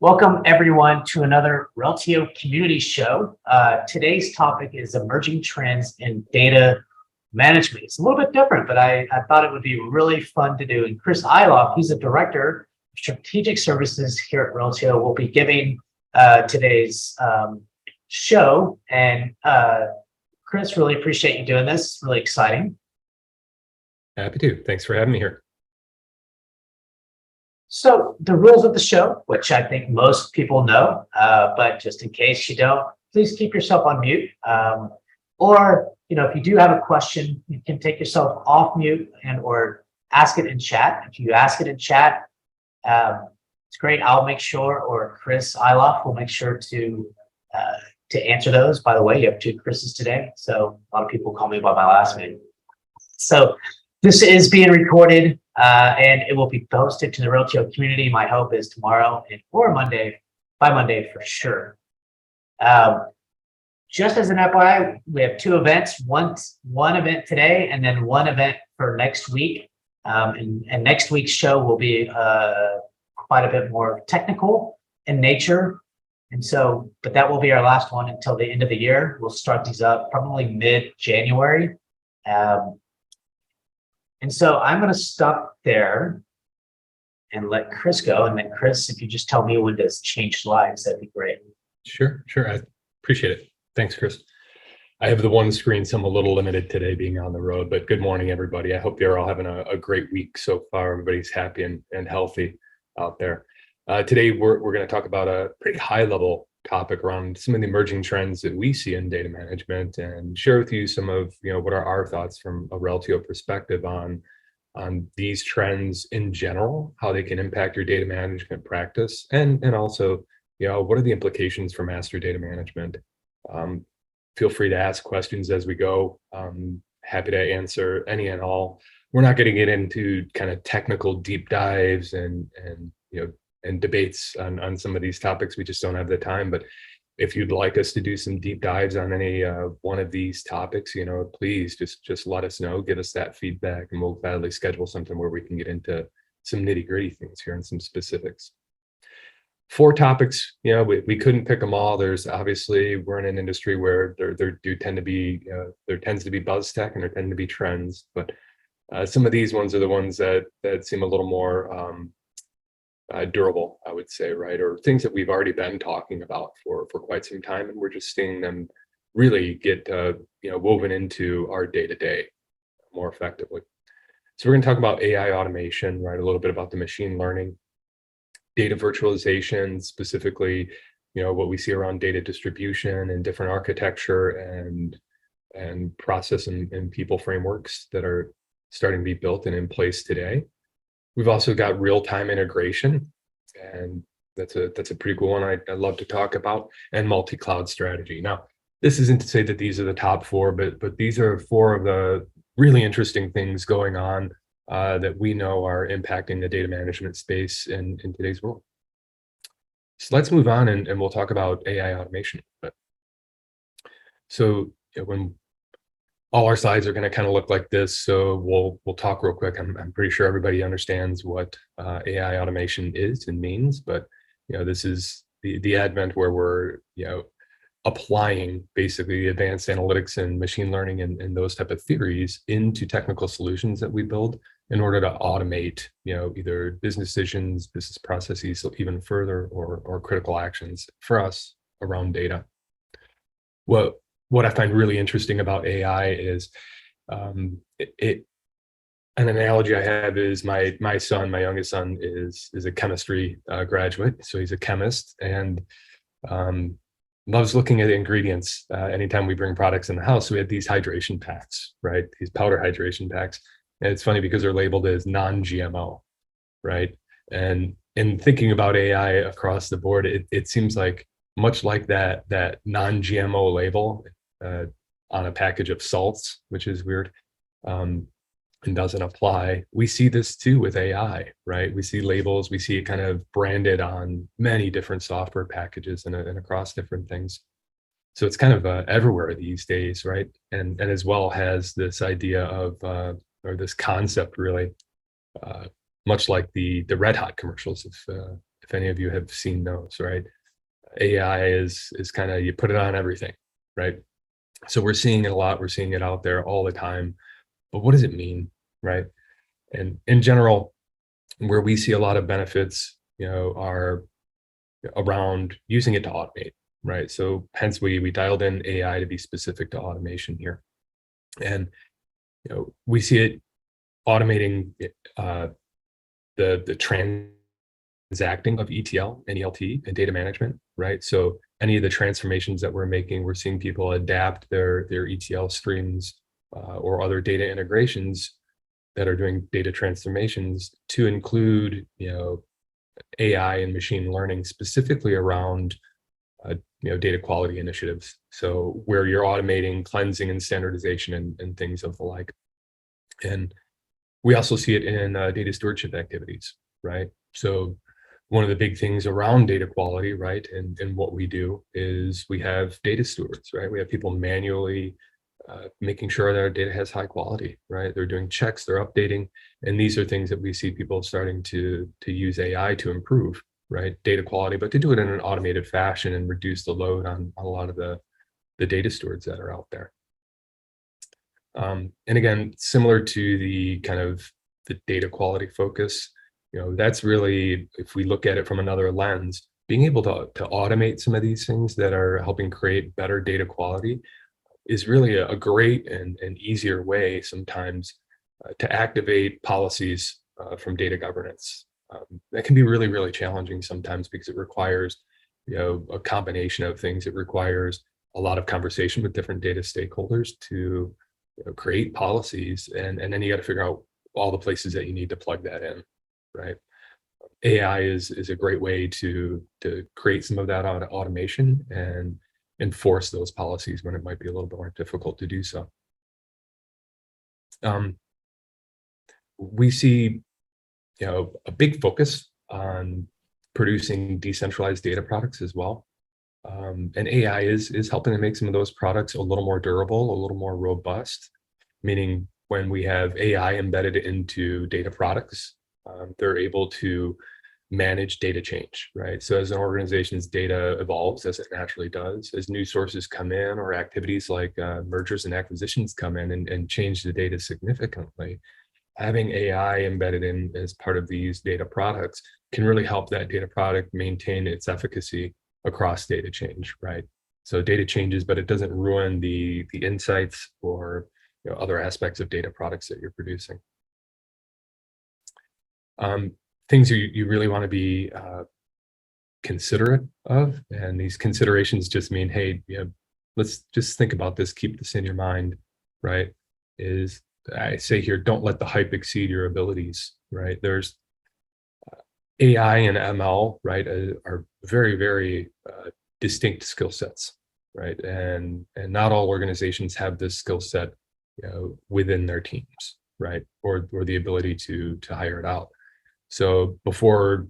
Welcome everyone to another Reltio community show. Today's topic is emerging trends in data management. It's a little bit different, but I thought it would be really fun to do. And Chris Iloff, he's a director of strategic services here at Reltio, will be giving today's show. And Chris, really appreciate you doing this. It's really exciting. Happy to. Thanks for having me here. So the rules of the show, which I think most people know, but just in case you don't, please keep yourself on mute. Or, if you do have a question, you can take yourself off mute or ask it in chat. If you ask it in chat, it's great. I'll make sure, or Chris Iloff will make sure to answer those. By the way, you have two Chris's today, so a lot of people call me by my last name. So this is being recorded. And it will be posted to the Reltio community. My hope is tomorrow or Monday, by Monday for sure. Just as an FYI, we have two events, one event today and then one event for next week. And next week's show will be quite a bit more technical in nature. And so, but that will be our last one until the end of the year. We'll start these up probably mid-January. And so I'm going to stop there and let Chris go. And then Chris, if you just tell me when to change slides, that'd be great. Sure. I appreciate it. Thanks, Chris. I have the one screen, so I'm a little limited today being on the road, but good morning, everybody. I hope you're all having a great week so far. Everybody's happy and healthy out there. Today, we're going to talk about a pretty high level topic around some of the emerging trends that we see in data management and share with you some of what are our thoughts from a Reltio perspective on these trends in general, how they can impact your data management practice, and also what are the implications for master data management. Feel free to ask questions as we go. Happy to answer any and all. We're not going to get into kind of technical deep dives and debates on some of these topics. We just don't have the time. But if you'd like us to do some deep dives on any one of these topics, please just let us know, give us that feedback, and we'll gladly schedule something where we can get into some nitty-gritty things here and some specifics. 4 topics, we couldn't pick them all. There's obviously, we're in an industry where there tends to be buzz tech and there tend to be trends, but some of these ones are the ones that seem a little more durable, I would say, right? Or things that we've already been talking about for quite some time, and we're just seeing them really get woven into our day-to-day more effectively. So we're going to talk about AI automation, right? A little bit about the machine learning, data virtualization, specifically, what we see around data distribution and different architecture and process and people frameworks that are starting to be built and in place today. We've also got real-time integration, and that's a pretty cool one I love to talk about, and MultiCloud Strategy. Now, this isn't to say that these are the top 4, but these are 4 of the really interesting things going on that we know are impacting the data management space in today's world. So let's move on and we'll talk about AI automation. So when all our slides are going to kind of look like this, so we'll talk real quick. I'm pretty sure everybody understands what AI automation is and means, but this is the advent where we're applying basically advanced analytics and machine learning and those type of theories into technical solutions that we build in order to automate either business decisions, business processes, so even further, or critical actions for us around data. What I find really interesting about AI is an analogy I have is my youngest son is a chemistry graduate. So he's a chemist and loves looking at the ingredients anytime we bring products in the house. So we have these hydration packs, right? These powder hydration packs. And it's funny because they're labeled as non-GMO, right? And in thinking about AI across the board, it seems like much like that non-GMO label on a package of salts, which is weird, and doesn't apply. We see this too with AI, right? We see labels, we see it kind of branded on many different software packages and across different things. So it's kind of everywhere these days, right? And as well has this idea of, or this concept really, much like the Red Hot commercials, if any of you have seen those, right? AI is kind of, you put it on everything, right? So we're seeing it a lot. We're seeing it out there all the time. But what does it mean, right? And in general, where we see a lot of benefits, are around using it to automate, right? So hence we dialed in AI to be specific to automation here. And we see it automating the transacting of ETL and ELT and data management, right? So any of the transformations that we're making, we're seeing people adapt their ETL streams or other data integrations that are doing data transformations to include, AI and machine learning specifically around, data quality initiatives. So where you're automating cleansing and standardization and things of the like. And we also see it in data stewardship activities, right? So one of the big things around data quality, right, and what we do is we have data stewards, right? We have people manually making sure that our data has high quality, right? They're doing checks, they're updating, and these are things that we see people starting to use AI to improve, right? Data quality, but to do it in an automated fashion and reduce the load on a lot of the data stewards that are out there. And again, similar to the kind of the data quality focus, that's really, if we look at it from another lens, being able to automate some of these things that are helping create better data quality is really a great and easier way sometimes to activate policies from data governance. That can be really, really challenging sometimes because it requires, a combination of things. It requires a lot of conversation with different data stakeholders to create policies, and then you got to figure out all the places that you need to plug that in, right? AI is a great way to create some of that automation and enforce those policies when it might be a little bit more difficult to do so. We see, a big focus on producing decentralized data products as well. And AI is helping to make some of those products a little more durable, a little more robust, meaning when we have AI embedded into data products, they're able to manage data change, right? So as an organization's data evolves, as it naturally does, as new sources come in or activities like mergers and acquisitions come in and change the data significantly, having AI embedded in as part of these data products can really help that data product maintain its efficacy across data change, right? So data changes, but it doesn't ruin the insights or other aspects of data products that you're producing. Things you really want to be considerate of, and these considerations just mean, hey, let's just think about this, keep this in your mind, right? Is I say here, don't let the hype exceed your abilities, right? There's AI and ML, right, are very, very distinct skill sets, right? And not all organizations have this skill set, within their teams, right? Or the ability to hire it out. So before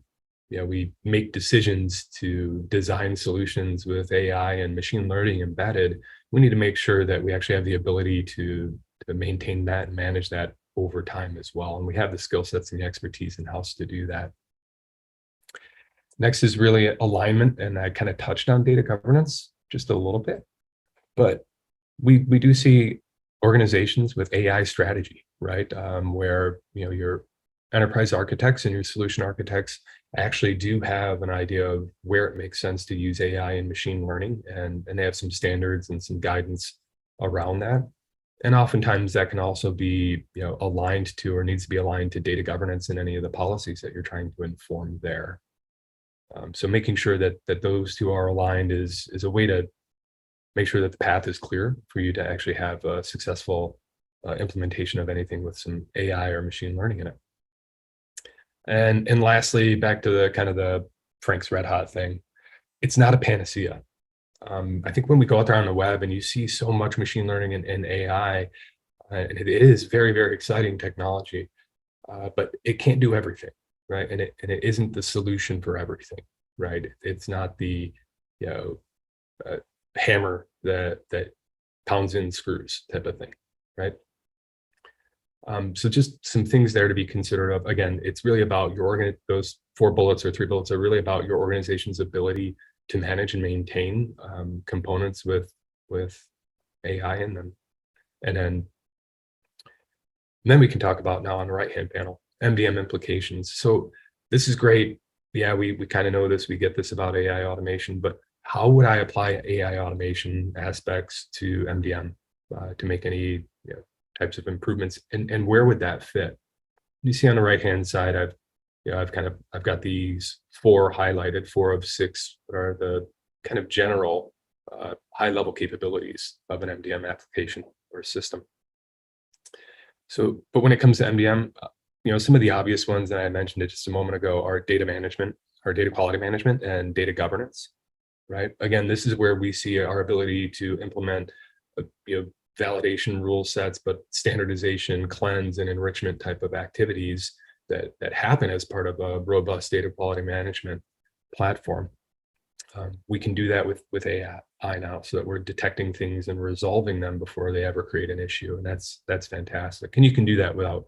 we make decisions to design solutions with AI and machine learning embedded, we need to make sure that we actually have the ability to maintain that and manage that over time as well. And we have the skill sets and the expertise in-house to do that. Next is really alignment, and I kind of touched on data governance just a little bit, but we do see organizations with AI strategy, right? Where your enterprise architects and your solution architects actually do have an idea of where it makes sense to use AI and machine learning, and they have some standards and some guidance around that. And oftentimes that can also be aligned to, or needs to be aligned to, data governance and any of the policies that you're trying to inform there. So making sure that those two are aligned is a way to make sure that the path is clear for you to actually have a successful implementation of anything with some AI or machine learning in it. And lastly, back to the kind of the Frank's Red Hot thing, it's not a panacea. I think when we go out there on the web and you see so much machine learning and AI, and it is very, very exciting technology, but it can't do everything, right? And it isn't the solution for everything, right? It's not the hammer that pounds in screws type of thing, right? So just some things there to be considerate of. Again, it's really about those 4 bullets or 3 bullets are really about your organization's ability to manage and maintain components with AI in them. And then we can talk about now on the right-hand panel, MDM implications. So this is great. Yeah, we kind of know this, we get this about AI automation, but how would I apply AI automation aspects to MDM to make any types of improvements, and where would that fit? You see on the right-hand side, I've got these 4 highlighted, 4 of 6 are the kind of general high-level capabilities of an MDM application or system. So, but when it comes to MDM, some of the obvious ones that I mentioned just a moment ago are data management, or data quality management, and data governance, right? Again, this is where we see our ability to implement, validation rule sets, but standardization, cleanse, and enrichment type of activities that happen as part of a robust data quality management platform. We can do that with AI now, so that we're detecting things and resolving them before they ever create an issue, and that's fantastic. And you can do that without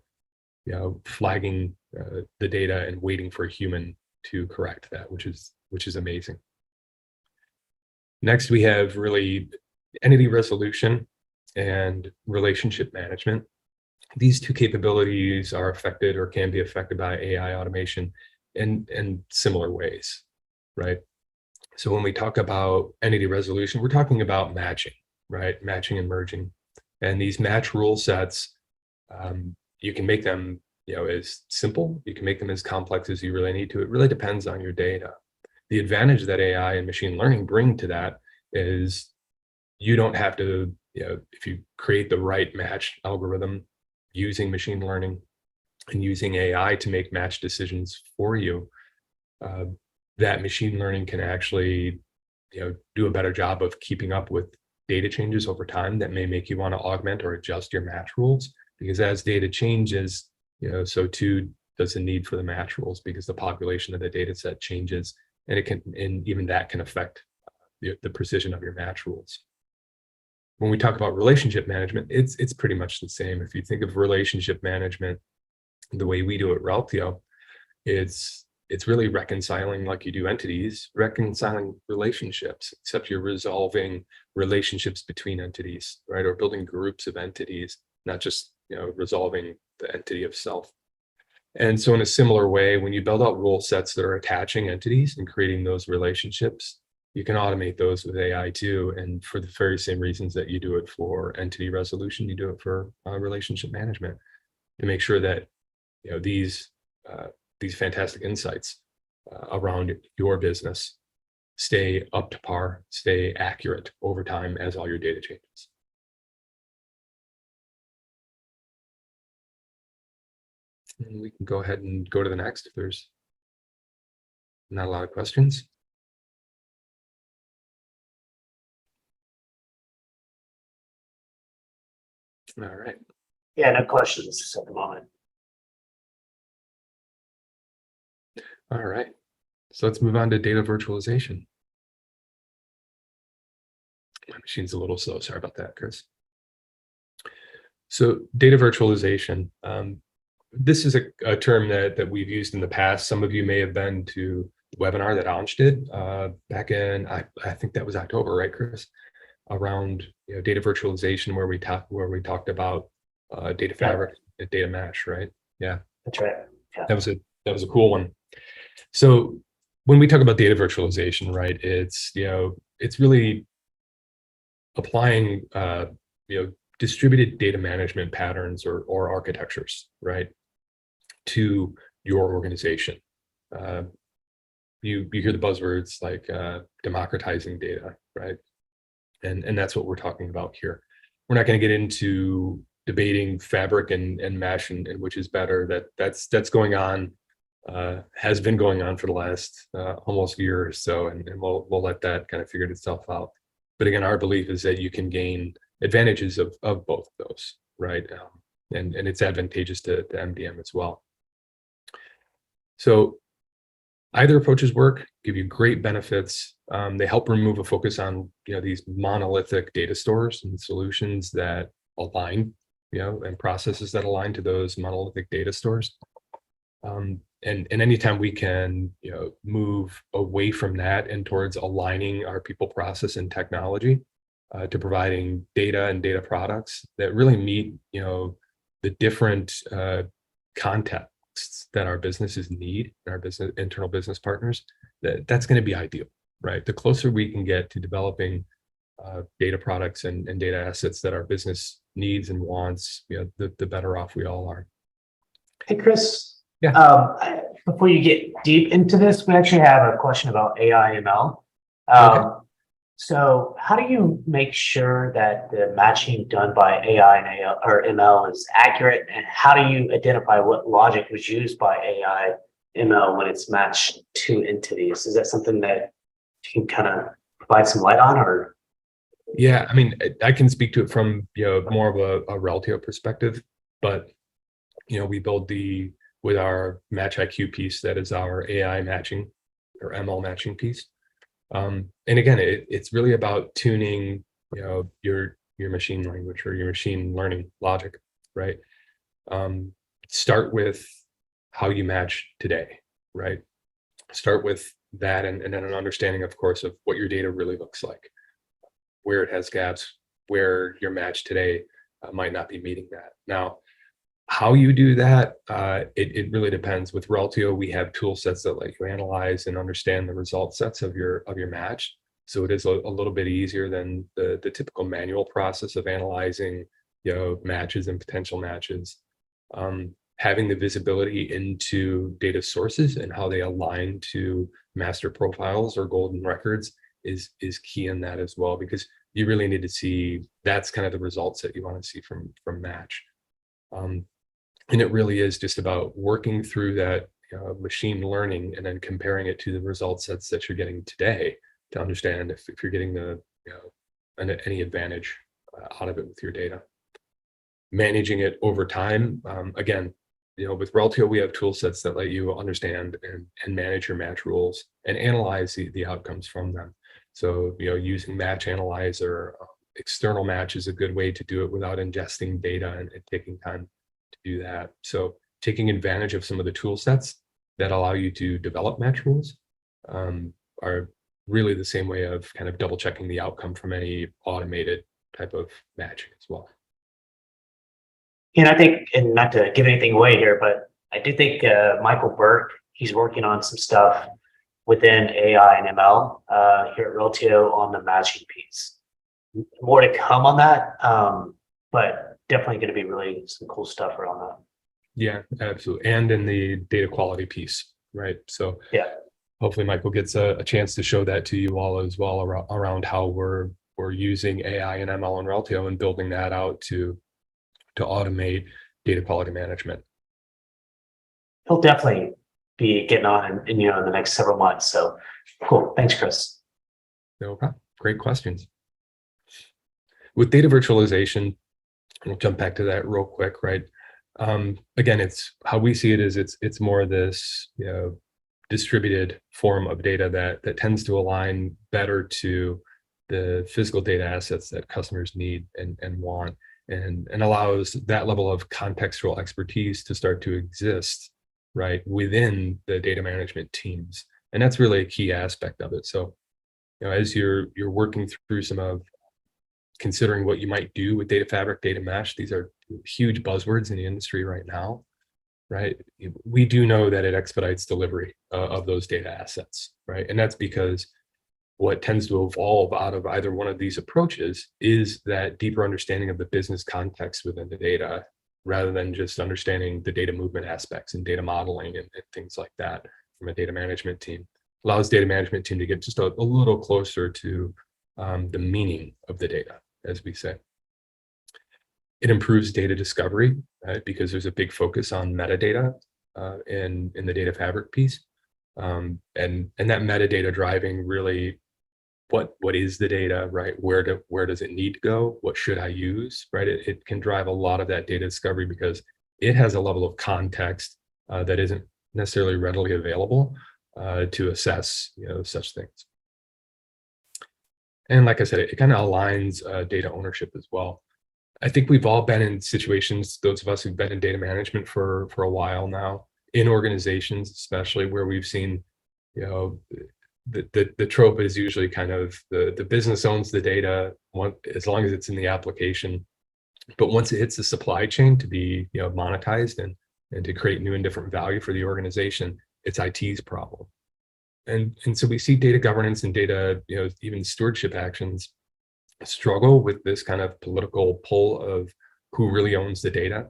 flagging the data and waiting for a human to correct that, which is amazing. Next, we have really entity resolution and relationship management. These 2 capabilities are affected or can be affected by AI automation in similar ways, right? So when we talk about entity resolution, we're talking about matching, right? Matching and merging. And these match rule sets, you can make them as simple, you can make them as complex as you really need to. It really depends on your data. The advantage that AI and machine learning bring to that is you don't have to, if you create the right match algorithm using machine learning and using AI to make match decisions for you, that machine learning can actually, do a better job of keeping up with data changes over time that may make you want to augment or adjust your match rules. Because as data changes, so too does the need for the match rules, because the population of the data set changes, and even that can affect the precision of your match rules. When we talk about relationship management, it's pretty much the same. If you think of relationship management the way we do at Reltio, it's really reconciling, like you do entities, reconciling relationships, except you're resolving relationships between entities, right? Or building groups of entities, not just resolving the entity of self. And so in a similar way, when you build out rule sets that are attaching entities and creating those relationships, you can automate those with AI too. And for the very same reasons that you do it for entity resolution, you do it for relationship management, to make sure that these fantastic insights around your business stay up to par, stay accurate over time as all your data changes. And we can go ahead and go to the next if there's not a lot of questions. All right. Yeah, no questions at the moment. All right. So let's move on to data virtualization. My machine's a little slow. Sorry about that, Chris. So data virtualization. This is a term that we've used in the past. Some of you may have been to the webinar that Ansh did back in, I think that was October, right, Chris? Around data virtualization, where we talked about data fabric and data mesh, right? Yeah, that's right. Yeah. That was a cool one. So when we talk about data virtualization, right, it's really applying distributed data management patterns or architectures, right, to your organization. You hear the buzzwords like democratizing data, right? And that's what we're talking about here. We're not going to get into debating fabric and mesh and which is better. That's going on, has been going on for the last almost year or so, and we'll let that kind of figure itself out. But again, our belief is that you can gain advantages of both of those, right? And it's advantageous to MDM as well. So either approaches work, give you great benefits. They help remove a focus on these monolithic data stores and solutions that align and processes that align to those monolithic data stores. And anytime we can, move away from that and towards aligning our people, process, and technology to providing data and data products that really meet, the different contexts that our businesses need, and our internal business partners, that's going to be ideal, right? The closer we can get to developing data products and data assets that our business needs and wants, the better off we all are. Hey, Chris. Yeah. Before you get deep into this, we actually have a question about AI/ML. Okay. So how do you make sure that the matching done by AI and AL or ML is accurate? And how do you identify what logic was used by AI, ML when it's matched two entities? Is that something that you can kind of provide some light on, or? Yeah, I mean, I can speak to it from more of a Reltio perspective, but we build with our MatchIQ piece, that is our AI matching or ML matching piece. And again, it's really about tuning your machine language or your machine learning logic, right? Start with how you match today, right? Start with that, and then an understanding, of course, of what your data really looks like, where it has gaps, where your match today might not be meeting that. Now, how you do that, it really depends. With Reltio, we have tool sets that let you analyze and understand the result sets of your match. So it is a little bit easier than the typical manual process of analyzing matches and potential matches. Having the visibility into data sources and how they align to master profiles or golden records is key in that as well, because you really need to see, that's kind of the results that you want to see from match. And it really is just about working through that machine learning and then comparing it to the result sets that you're getting today to understand if you're getting any advantage out of it with your data. Managing it over time, again, with Reltio, we have tool sets that let you understand and manage your match rules and analyze the outcomes from them. So, using Match Analyzer, external match is a good way to do it without ingesting data and taking time to do that. So taking advantage of some of the tool sets that allow you to develop match rules are really the same way of kind of double checking the outcome from any automated type of matching as well. And I think, and not to give anything away here, but I do think Michael Burke, he's working on some stuff within AI and ML here at Reltio on the matching piece. More to come on that, but definitely going to be really some cool stuff around that. Yeah, absolutely. And in the data quality piece, right? So yeah, hopefully Michael gets a chance to show that to you all as well around how we're using AI and ML and Reltio and building that out to automate data quality management. He'll definitely be getting on in the next several months. So cool. Thanks, Chris. No problem. Great questions. With data virtualization, we'll jump back to that real quick, right? Again, it's how we see it is it's more this distributed form of data that tends to align better to the physical data assets that customers need and want, and allows that level of contextual expertise to start to exist right within the data management teams. And that's really a key aspect of it. So as you're working through some of considering what you might do with data fabric, data mesh, these are huge buzzwords in the industry right now, right? We do know that it expedites delivery of those data assets, right? And that's because what tends to evolve out of either one of these approaches is that deeper understanding of the business context within the data, rather than just understanding the data movement aspects and data modeling and things like that from a data management team. Allows data management team to get just a little closer to the meaning of the data, as we say. It improves data discovery, right? Because there's a big focus on metadata in the data fabric piece. And that metadata driving really what is the data, right? Where does it need to go? What should I use, right? It can drive a lot of that data discovery because it has a level of context that isn't necessarily readily available to assess such things. And like I said, it kind of aligns data ownership as well. I think we've all been in situations, those of us who've been in data management for a while now, in organizations, especially where we've seen, you know, the trope is usually kind of the business owns the data as long as it's in the application. But once it hits the supply chain to be, monetized and to create new and different value for the organization, it's IT's problem. And so we see data governance and data, even stewardship actions struggle with this kind of political pull of who really owns the data.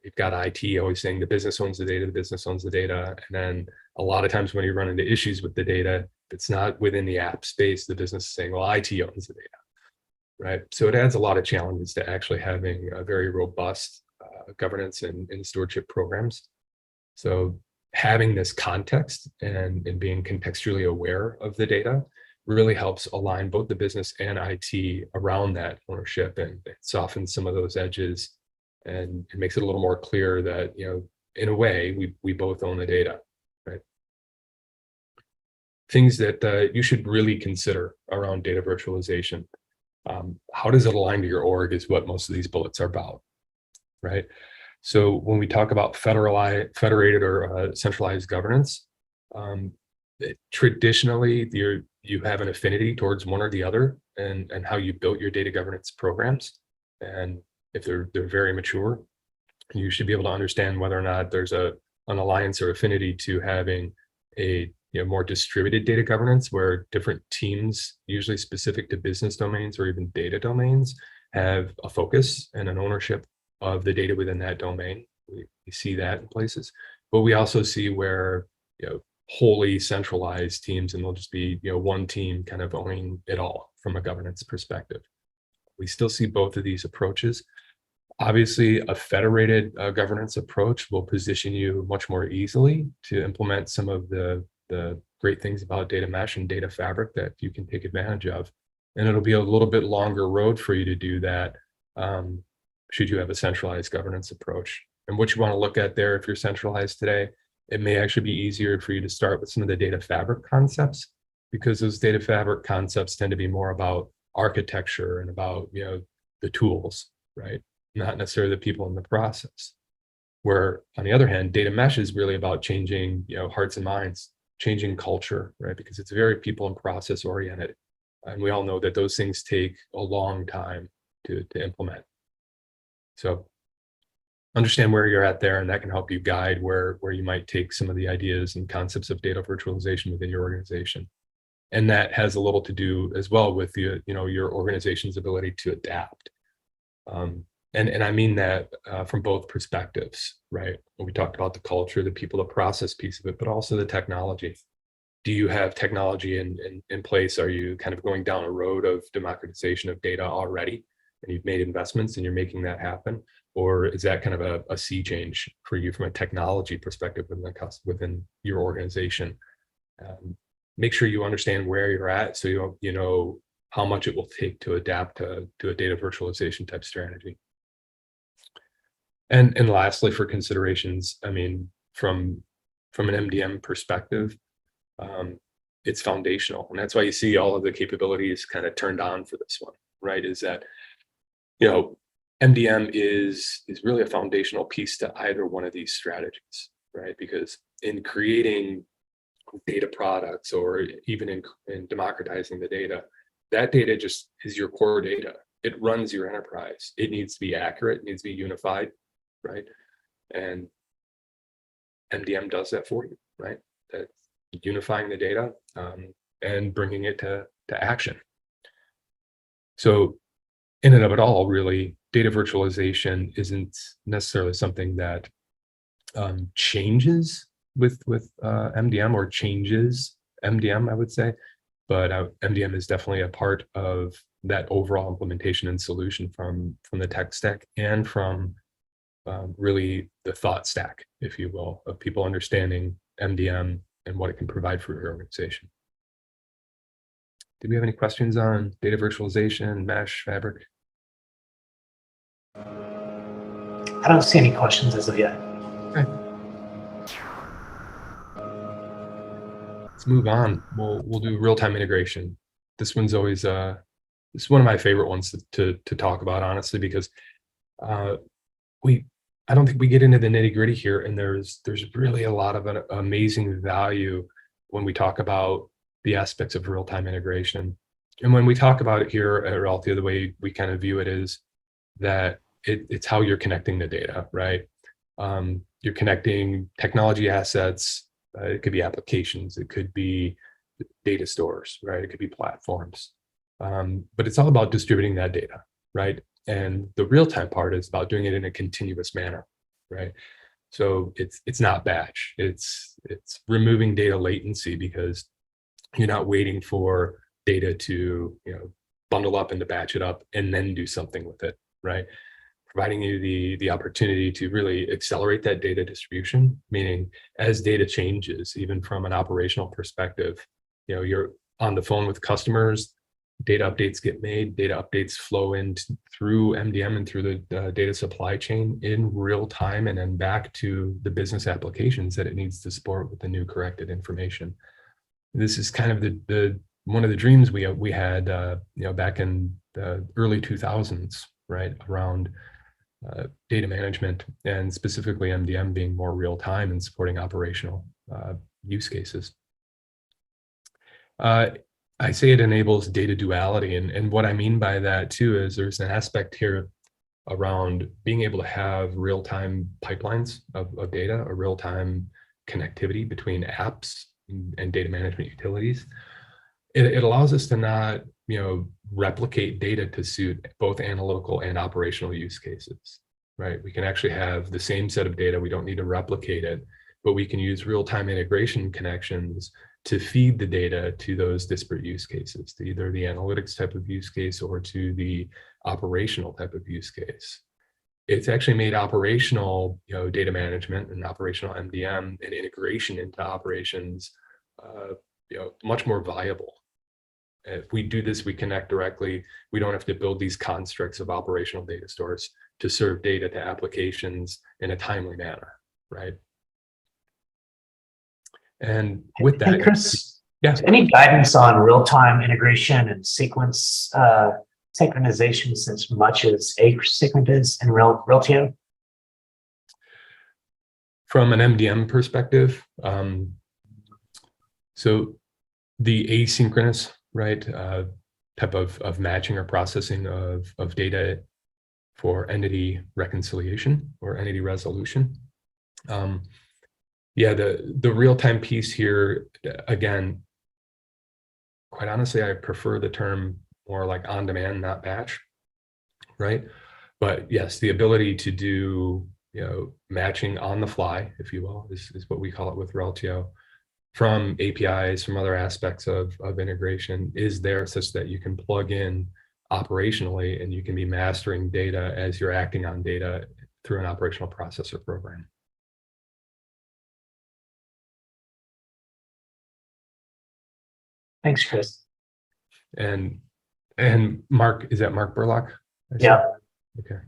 You've got IT always saying the business owns the data, the business owns the data. And then a lot of times when you run into issues with the data, if it's not within the app space, the business is saying, well, IT owns the data, right? So it adds a lot of challenges to actually having a very robust governance and stewardship programs. So having this context and being contextually aware of the data really helps align both the business and IT around that ownership, and it softens some of those edges, and it makes it a little more clear that, in a way, we both own the data, right? Things that you should really consider around data virtualization. How does it align to your org is what most of these bullets are about, right? So when we talk about federated or centralized governance, traditionally you have an affinity towards one or the other, and how you built your data governance programs. And if they're very mature, you should be able to understand whether or not there's an alliance or affinity to having a more distributed data governance, where different teams, usually specific to business domains or even data domains, have a focus and an ownership of the data within that domain. We see that in places, but we also see where wholly centralized teams, and they'll just be one team kind of owning it all from a governance perspective. We still see both of these approaches. Obviously, a federated governance approach will position you much more easily to implement some of the great things about data mesh and data fabric that you can take advantage of. And it'll be a little bit longer road for you to do that should you have a centralized governance approach. And what you want to look at there, if you're centralized today, it may actually be easier for you to start with some of the data fabric concepts, because those data fabric concepts tend to be more about architecture and about the tools, right? Not necessarily the people in the process. Where on the other hand, data mesh is really about changing hearts and minds, changing culture, right? Because it's very people and process oriented, and we all know that those things take a long time to implement. So understand where you're at there, and that can help you guide where you might take some of the ideas and concepts of data virtualization within your organization. And that has a little to do as well with your organization's ability to adapt. And I mean that from both perspectives, right? When we talked about the culture, the people, the process piece of it, but also the technology. Do you have technology in place? Are you kind of going down a road of democratization of data already, and you've made investments and you're making that happen? Or is that kind of a sea change for you from a technology perspective within your organization? Make sure you understand where you're at, so you know how much it will take to adapt to a data virtualization type strategy. And lastly, for considerations, I mean, from an MDM perspective, it's foundational, and that's why you see all of the capabilities kind of turned on for this one, right? Is that MDM is really a foundational piece to either one of these strategies, right? Because in creating data products, or even in democratizing the data, that data just is your core data. It runs your enterprise. It needs to be accurate, it needs to be unified, right? And MDM does that for you, right? That's unifying the data and bringing it to action. So in and of it all, really, data virtualization isn't necessarily something that changes with MDM, or changes MDM, I would say. But MDM is definitely a part of that overall implementation and solution from the tech stack, and from really the thought stack, if you will, of people understanding MDM and what it can provide for your organization. Do we have any questions on data virtualization, mesh, fabric? I don't see any questions as of yet. Okay. Let's move on. We'll do real-time integration. This one's always this is one of my favorite ones to talk about, honestly, because Uh, I don't think we get into the nitty gritty here, and there's really a lot of an amazing value when we talk about the aspects of real-time integration. And when we talk about it here at Reltio, the way we kind of view it is that it's how you're connecting the data, right? You're connecting technology assets. It could be applications. It could be data stores, right? It could be platforms. But it's all about distributing that data, right? And the real-time part is about doing it in a continuous manner, right? So it's not batch. It's removing data latency, because you're not waiting for data to bundle up and to batch it up and then do something with it, right? Providing you the opportunity to really accelerate that data distribution, meaning as data changes, even from an operational perspective, you're on the phone with customers, data updates get made, data updates flow in through MDM and through the data supply chain in real time, and then back to the business applications that it needs to support with the new corrected information. This is kind of the one of the dreams we had back in the early 2000s, right, around data management, and specifically MDM being more real time and supporting operational use cases. I say it enables data duality, and what I mean by that too is there's an aspect here around being able to have real-time pipelines of data, a real-time connectivity between apps and data management utilities. It allows us to not replicate data to suit both analytical and operational use cases, right? We can actually have the same set of data. We don't need to replicate it, but we can use real-time integration connections to feed the data to those disparate use cases, to either the analytics type of use case or to the operational type of use case. It's actually made operational data management and operational MDM and integration into operations much more viable. If we do this, we connect directly. We don't have to build these constructs of operational data stores to serve data to applications in a timely manner, right? And with that, hey, Chris, yeah. Any guidance on real-time integration and sequence synchronization, since much is asynchronous is in Reltio? From an MDM perspective, so the asynchronous, right, type of matching or processing of data for entity reconciliation or entity resolution. Yeah, the real-time piece here, again, quite honestly, I prefer the term more like on-demand, not batch, right? But yes, the ability to do matching on the fly, if you will, is what we call it with Reltio, from APIs, from other aspects of integration, is there such that you can plug in operationally and you can be mastering data as you're acting on data through an operational processor program. Thanks, Chris. And Mark, is that Mark Burlock? Yeah. Okay.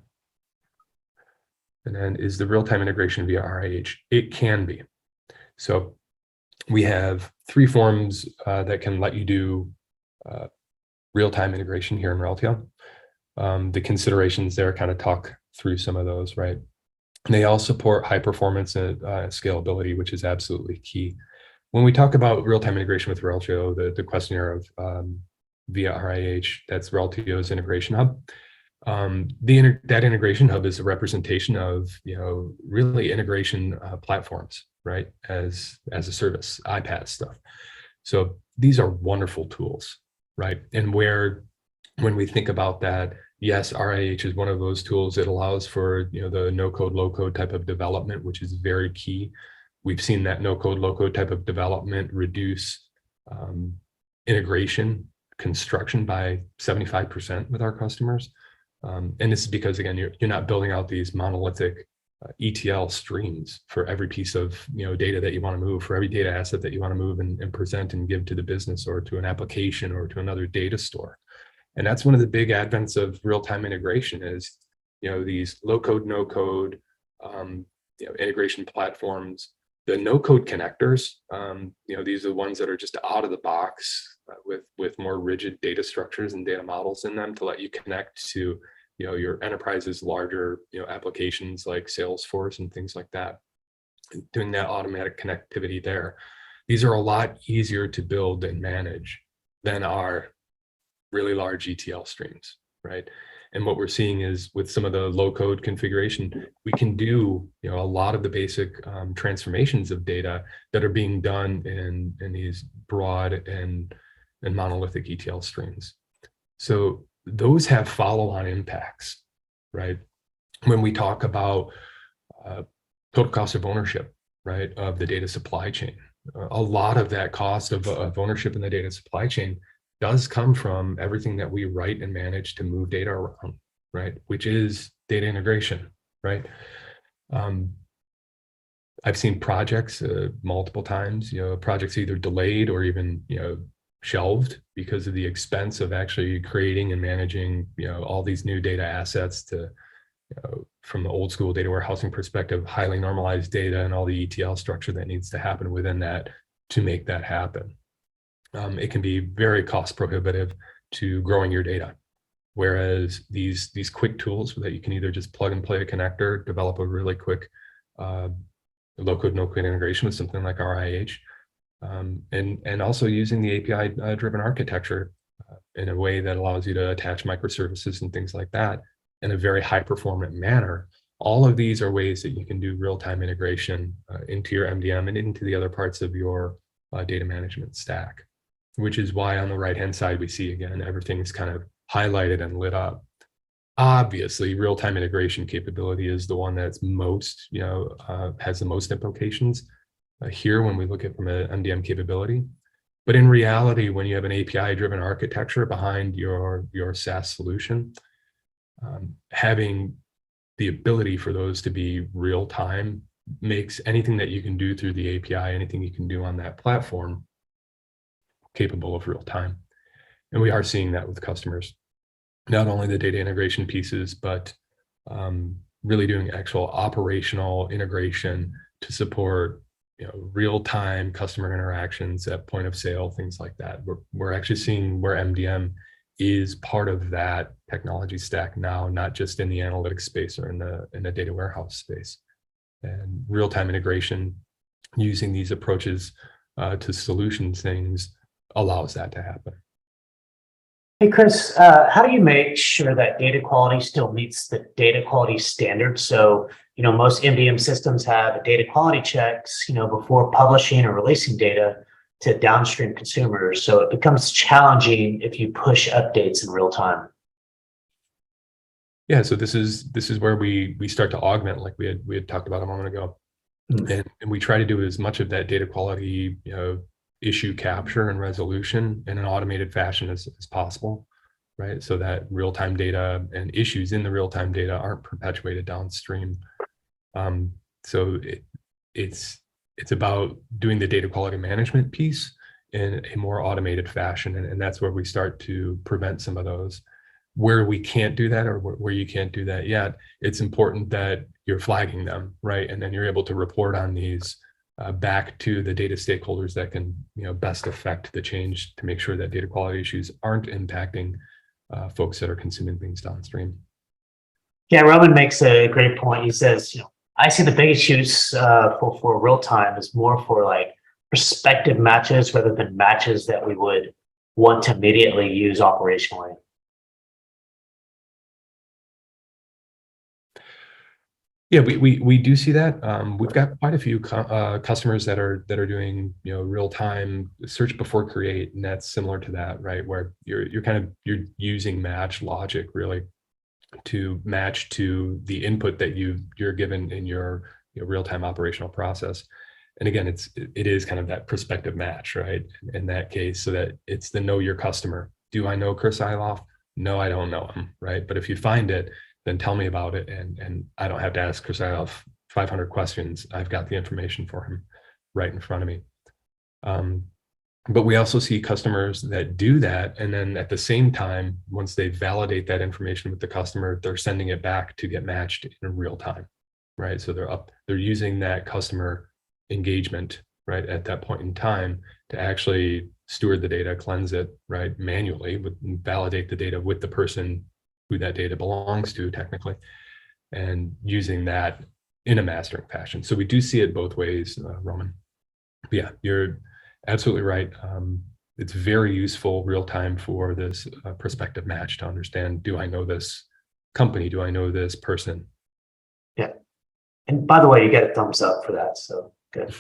And then is the real-time integration via RIH? It can be. So we have 3 forms that can let you do real-time integration here in Reltio. The considerations there kind of talk through some of those, right? And they all support high performance and scalability, which is absolutely key. When we talk about real-time integration with Reltio, the questionnaire of via RIH, that's Reltio's integration hub. That integration hub is a representation of really integration platforms, right, as a service, iPaaS stuff. So these are wonderful tools, right? And when we think about that, yes, RIH is one of those tools. It allows for the no-code, low-code type of development, which is very key. We've seen that no-code, low-code type of development reduce integration construction by 75% with our customers. And this is because, again, you're not building out these monolithic ETL streams for every piece of data that you want to move, for every data asset that you want to move and present and give to the business or to an application or to another data store. And that's one of the big advents of real-time integration is these low-code, no-code integration platforms. The no-code connectors, these are the ones that are just out of the box with more rigid data structures and data models in them to let you connect to your enterprise's larger, applications like Salesforce and things like that, doing that automatic connectivity there. These are a lot easier to build and manage than our really large ETL streams, right? And what we're seeing is with some of the low code configuration, we can do a lot of the basic transformations of data that are being done in these broad and monolithic ETL streams. So those have follow-on impacts, right? When we talk about total cost of ownership, right, of the data supply chain, a lot of that cost of ownership in the data supply chain does come from everything that we write and manage to move data around, right? Which is data integration, right? I've seen projects multiple times, projects either delayed or even, shelved because of the expense of actually creating and managing, all these new data assets to, from the old school data warehousing perspective, highly normalized data and all the ETL structure that needs to happen within that to make that happen. It can be very cost prohibitive to growing your data. Whereas these quick tools that you can either just plug and play a connector, develop a really quick low code, no code integration with something like RIH, and also using the API driven architecture in a way that allows you to attach microservices and things like that in a very high performant manner. All of these are ways that you can do real-time integration into your MDM and into the other parts of your data management stack, which is why on the right-hand side, we see again, everything's kind of highlighted and lit up. Obviously, real-time integration capability is the one that's most, has the most implications here when we look at from an MDM capability. But in reality, when you have an API-driven architecture behind your SaaS solution, having the ability for those to be real-time makes anything that you can do through the API, anything you can do on that platform, capable of real-time. And we are seeing that with customers. Not only the data integration pieces, but really doing actual operational integration to support real-time customer interactions at point of sale, things like that. We're actually seeing where MDM is part of that technology stack now, not just in the analytics space or in the data warehouse space. And real-time integration using these approaches to solution things allows that to happen. Hey, Chris, how do you make sure that data quality still meets the data quality standards? So, most MDM systems have data quality checks, before publishing or releasing data to downstream consumers. So it becomes challenging if you push updates in real time. Yeah, so this is where we start to augment, like we had talked about a moment ago, and we try to do as much of that data quality, issue capture and resolution in an automated fashion as possible, right? So that real-time data and issues in the real-time data aren't perpetuated downstream. So it's about doing the data quality management piece in a more automated fashion, and that's where we start to prevent some of those. Where we can't do that, or where you can't do that yet, it's important that you're flagging them, right? And then you're able to report on these back to the data stakeholders that can best affect the change to make sure that data quality issues aren't impacting folks that are consuming things downstream. Yeah, Roman makes a great point. He says, I see the biggest use for real time is more for like prospective matches rather than matches that we would want to immediately use operationally. Yeah, we do see that. We've got quite a few customers that are doing real time search before create, and that's similar to that, right? Where you're using match logic really to match to the input that you're given in your real time operational process. And again, it is kind of that prospective match, right? In that case, so that it's the know your customer. Do I know Chris Iloff? No, I don't know him, right? But if you find it, then tell me about it, and I don't have to ask Chris Iloff 500 questions. I've got the information for him right in front of me. But we also see customers that do that, and then at the same time, once they validate that information with the customer, they're sending it back to get matched in real time, right? So they're using that customer engagement, right, at that point in time to actually steward the data, cleanse it, right, manually, validate the data with the person who that data belongs to technically, and using that in a mastering fashion. So we do see it both ways, Roman. But yeah, you're absolutely right. It's very useful real time for this prospective match to understand, do I know this company? Do I know this person? Yeah. And by the way, you get a thumbs up for that. So good.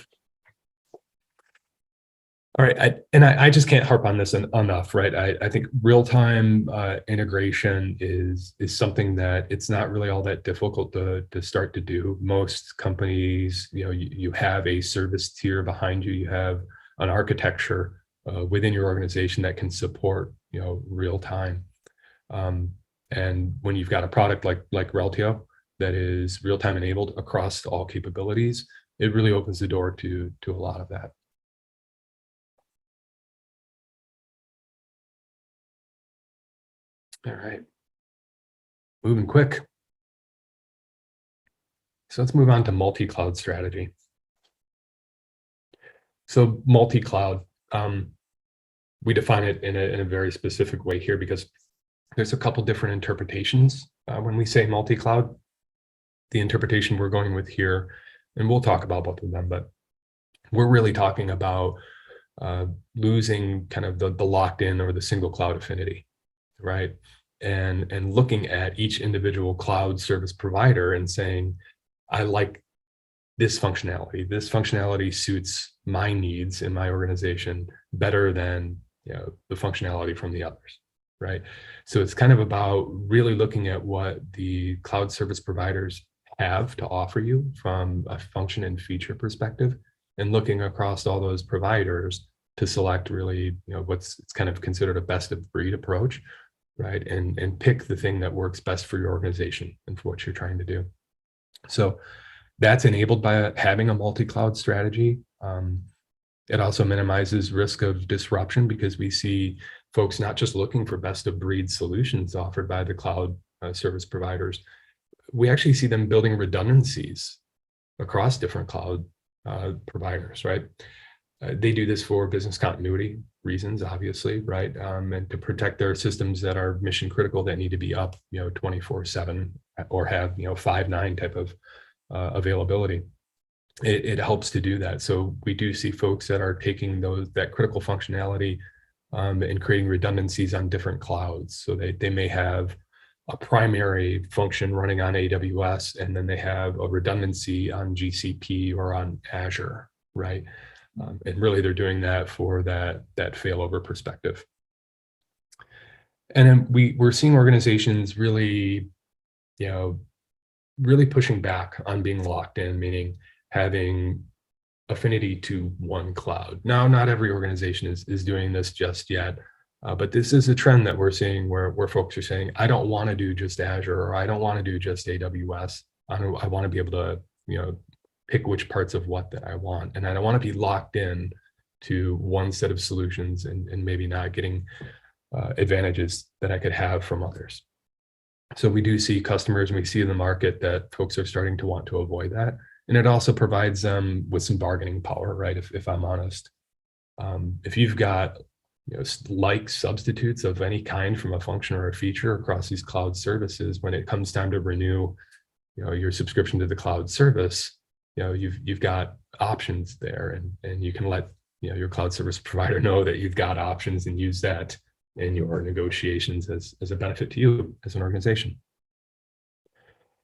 All right, I just can't harp on this enough, right? I think real-time integration is something that it's not really all that difficult to start to do. Most companies, you have a service tier behind you, you have an architecture within your organization that can support, real time. And when you've got a product like Reltio that is real-time enabled across all capabilities, it really opens the door to a lot of that. All right, moving quick. So let's move on to multi-cloud strategy. So multi-cloud, we define it in a very specific way here because there's a couple different interpretations when we say multi-cloud. The interpretation we're going with here, and we'll talk about both of them, but we're really talking about losing kind of the locked in or the single cloud affinity, right? And looking at each individual cloud service provider and saying, I like this functionality. This functionality suits my needs in my organization better than the functionality from the others, right? So it's kind of about really looking at what the cloud service providers have to offer you from a function and feature perspective, and looking across all those providers to select really, it's kind of considered a best of breed approach, right? And pick the thing that works best for your organization and for what you're trying to do. So that's enabled by having a multi-cloud strategy. It also minimizes risk of disruption because we see folks not just looking for best of breed solutions offered by the cloud service providers. We actually see them building redundancies across different cloud providers, right? They do this for business continuity reasons, obviously, right? And to protect their systems that are mission critical that need to be up, 24/7 or have, 5/9 type of availability. It helps to do that. So we do see folks that are taking that critical functionality and creating redundancies on different clouds. So they may have a primary function running on AWS, and then they have a redundancy on GCP or on Azure, right? And really they're doing that for that failover perspective. And then we're seeing organizations really, really pushing back on being locked in, meaning having affinity to one cloud. Now, not every organization is doing this just yet, but this is a trend that we're seeing where folks are saying, I don't want to do just Azure, or I don't want to do just AWS. I want to be able to, pick which parts of what that I want. And I don't want to be locked in to one set of solutions and maybe not getting advantages that I could have from others. So we do see customers, and we see in the market that folks are starting to want to avoid that. And it also provides them with some bargaining power, right? If I'm honest, if you've got like substitutes of any kind from a function or a feature across these cloud services, when it comes time to renew, your subscription to the cloud service, you've got options there, and you can let your cloud service provider know that you've got options and use that in your negotiations as a benefit to you as an organization.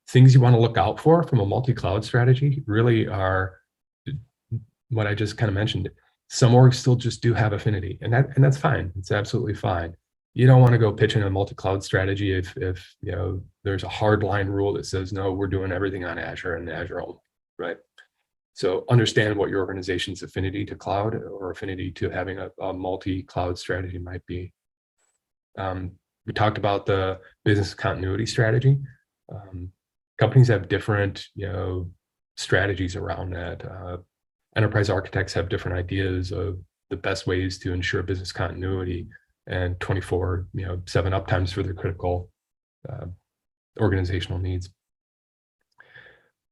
Things you want to look out for from a multi-cloud strategy really are what I just kind of mentioned. Some orgs still just do have affinity, and that's fine. It's absolutely fine. You don't want to go pitch in a multi-cloud strategy if there's a hard line rule that says, no, we're doing everything on Azure and Azure only, right? So understand what your organization's affinity to cloud or affinity to having a multi-cloud strategy might be. We talked about the business continuity strategy. Companies have different, strategies around that. Enterprise architects have different ideas of the best ways to ensure business continuity and 24/7 uptimes for their critical organizational needs.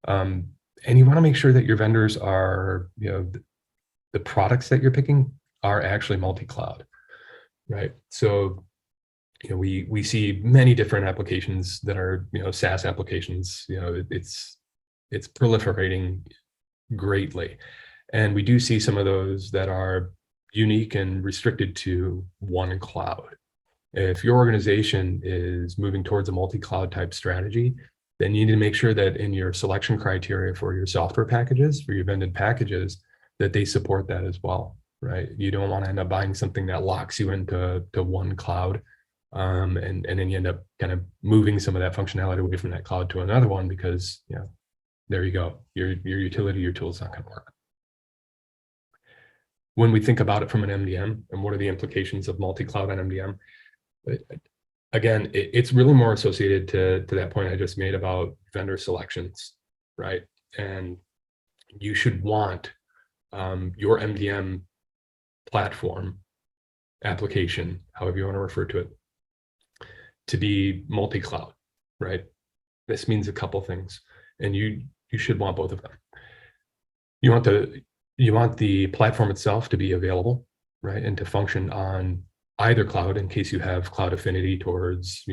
And you want to make sure that your vendors are, the products that you're picking are actually multi-cloud, right? So we see many different applications that are, SaaS applications. It's proliferating greatly. And we do see some of those that are unique and restricted to one cloud. If your organization is moving towards a multi-cloud type strategy, then you need to make sure that in your selection criteria for your software packages, for your vended packages, that they support that as well, right? You don't want to end up buying something that locks you into one cloud. And then you end up kind of moving some of that functionality away from that cloud to another one because, there you go. Your utility, your tool is not going to work. When we think about it from an MDM and what are the implications of multi-cloud and MDM, again, it's really more associated to that point I just made about vendor selections, right? And you should want your MDM platform, application, however you want to refer to it, to be multi-cloud, right? This means a couple things, and you should want both of them. You want the platform itself to be available, right, and to function on either cloud in case you have cloud affinity towards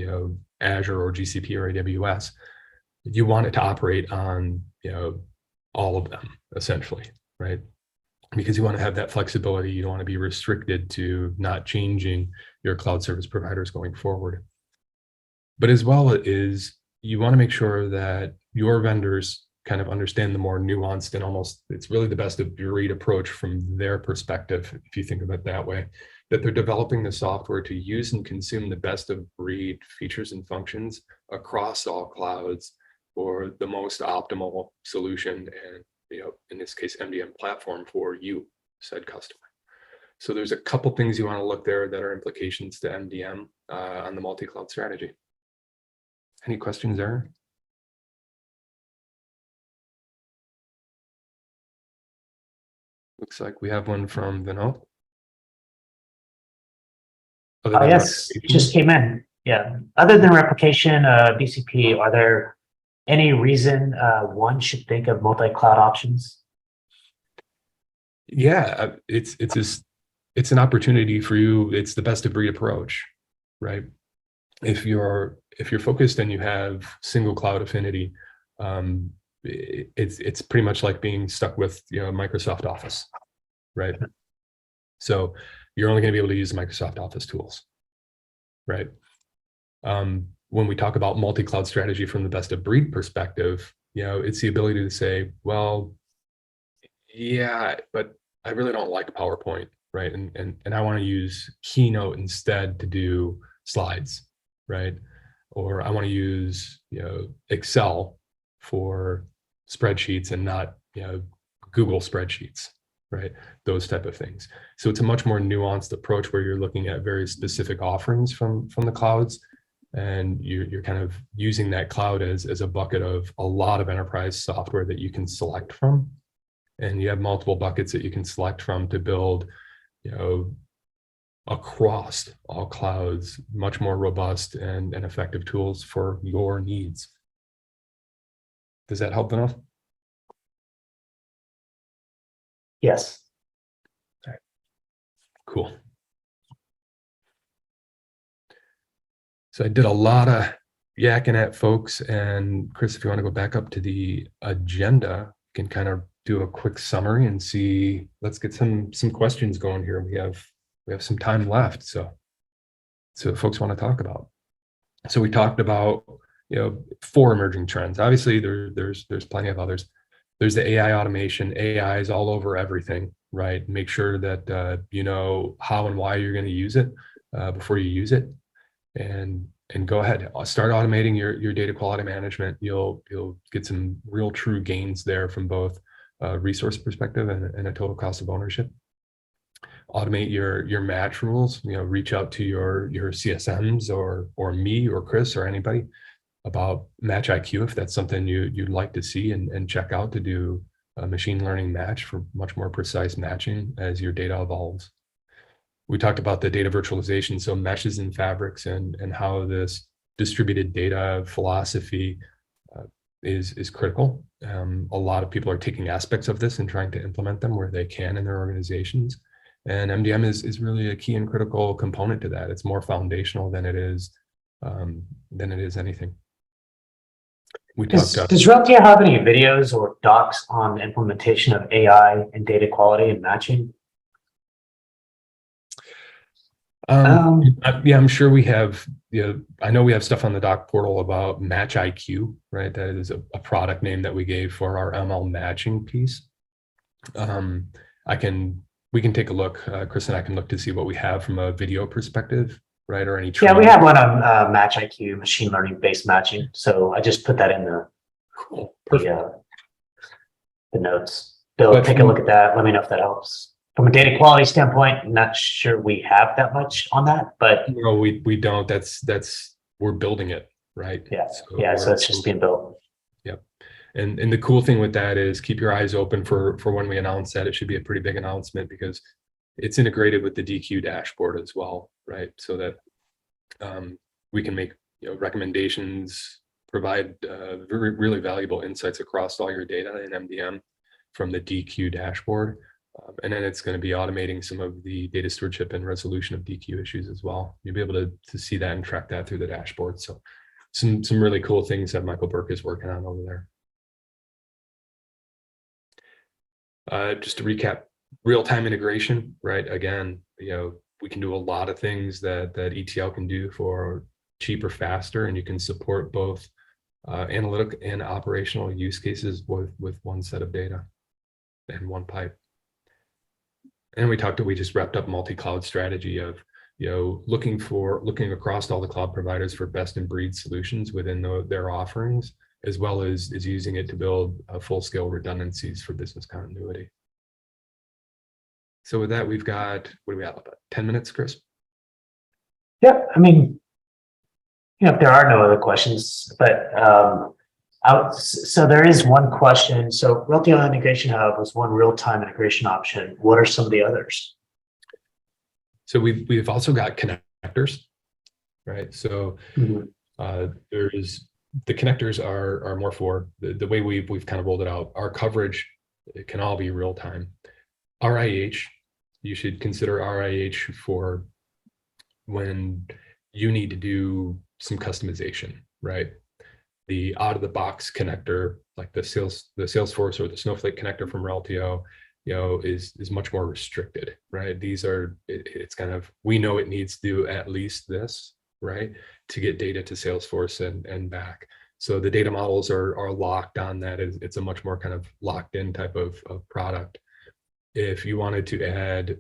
Azure or GCP or AWS. You want it to operate on all of them essentially, right? Because you want to have that flexibility. You don't want to be restricted to not changing your cloud service providers going forward. But as well is you want to make sure that your vendors kind of understand the more nuanced and almost it's really the best of breed approach from their perspective, if you think of it that way, that they're developing the software to use and consume the best of breed features and functions across all clouds for the most optimal solution and, in this case, MDM platform for you, said customer. So there's a couple things you want to look there that are implications to MDM on the multi-cloud strategy. Any questions there? Looks like we have one from Vinod. Oh, yes, it just came in. Yeah. Other than replication, BCP, are there any reason one should think of multi-cloud options? Yeah, it's an opportunity for you. It's the best of breed approach, right? If you're focused and you have single cloud affinity, it's pretty much like being stuck with Microsoft Office, right? So you're only going to be able to use Microsoft Office tools, right? When we talk about multi-cloud strategy from the best of breed perspective, it's the ability to say, well, yeah, but I really don't like PowerPoint, right? And I want to use Keynote instead to do slides, right? Or I want to use Excel for spreadsheets and not Google spreadsheets, right? Those type of things. So it's a much more nuanced approach where you're looking at very specific offerings from the clouds, and you're kind of using that cloud as a bucket of a lot of enterprise software that you can select from, and you have multiple buckets that you can select from to build across all clouds, much more robust and effective tools for your needs. Does that help enough? Yes. All right. Cool. So I did a lot of yakking at folks, and Chris, if you want to go back up to the agenda, you can kind of do a quick summary and see. Let's get some questions going here. We have some time left, so folks want to talk about. So we talked about 4 emerging trends. Obviously, there's plenty of others. There's the AI automation. AI is all over everything, right? Make sure that you know how and why you're going to use it before you use it, and go ahead, start automating your data quality management. You'll get some real true gains there from both resource perspective and a total cost of ownership. Automate your match rules. Reach out to your CSMs or me or Chris or anybody about MatchIQ if that's something you'd like to see and check out to do a machine learning match for much more precise matching as your data evolves. We talked about the data virtualization, so meshes and fabrics, and how this distributed data philosophy is critical. A lot of people are taking aspects of this and trying to implement them where they can in their organizations. And MDM is really a key and critical component to that. It's more foundational than it is anything. We talked. Does Reltio have any videos or docs on the implementation of AI and data quality and matching? Yeah, I'm sure we have. I know we have stuff on the doc portal about MatchIQ, right? That is a product name that we gave for our ML matching piece. We can take a look. Chris and I can look to see what we have from a video perspective, right? Or any training. Yeah, we have one on MatchIQ, machine learning based matching. So I just put that in the notes. Bill, take a look at that. Let me know if that helps. From a data quality standpoint, I'm not sure we have that much on that, but no, we don't. We're building it, right? Yeah, so it's just being built. Yep. And the cool thing with that is keep your eyes open for when we announce that. It should be a pretty big announcement because it's integrated with the DQ dashboard as well, right? So that we can make recommendations, provide really valuable insights across all your data in MDM from the DQ dashboard. And then it's going to be automating some of the data stewardship and resolution of DQ issues as well. You'll be able to see that and track that through the dashboard. So some really cool things that Michael Burke is working on over there. Just to recap, real-time integration, right? Again, we can do a lot of things that ETL can do for cheaper, faster, and you can support both analytic and operational use cases with one set of data and one pipe. And we just wrapped up MultiCloud Strategy of looking across all the cloud providers for best in breed solutions within their offerings, as well as using it to build full scale redundancies for business continuity. So with that, we've got, what do we have, about 10 minutes, Chris? Yeah, I mean, if there are no other questions, but so there is one question. So Reltio Integration Hub was one real-time integration option. What are some of the others? So we've also got connectors, right? So there's the connectors are more for the way we've kind of rolled it out. Our coverage, it can all be real time. RIH, you should consider RIH for when you need to do some customization, right? The out-of-the-box connector, like the Salesforce or the Snowflake connector from Reltio, is much more restricted, right? It's kind of, we know it needs to do at least this, right, to get data to Salesforce and back. So the data models are locked on that. It's a much more kind of locked in type of product. If you wanted to add,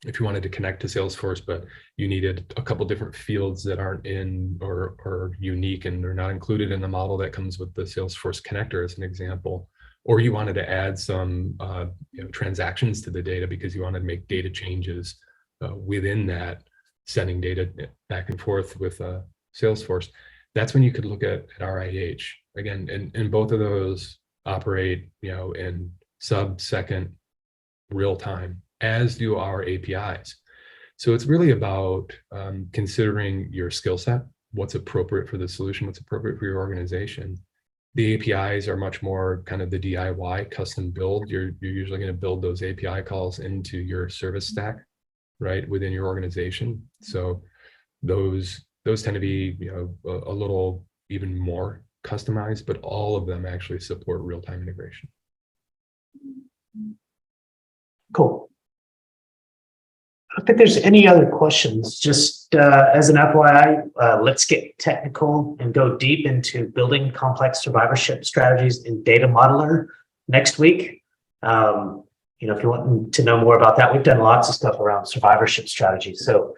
if you wanted to connect to Salesforce, but you needed a couple different fields that aren't in or unique and are not included in the model that comes with the Salesforce connector as an example, or you wanted to add some transactions to the data because you wanted to make data changes within that, sending data back and forth with Salesforce, that's when you could look at RIH. Again, and both of those operate in sub-second real time, as do our APIs. So it's really about considering your skill set, what's appropriate for the solution, what's appropriate for your organization. The APIs are much more kind of the DIY custom build. You're usually going to build those API calls into your service stack, right, within your organization. So those tend to be a little even more customized, but all of them actually support real-time integration. Cool. I don't think there's any other questions. Just as an FYI, let's get technical and go deep into building complex survivorship strategies in Data Modeler next week. If you want to know more about that, we've done lots of stuff around survivorship strategy. So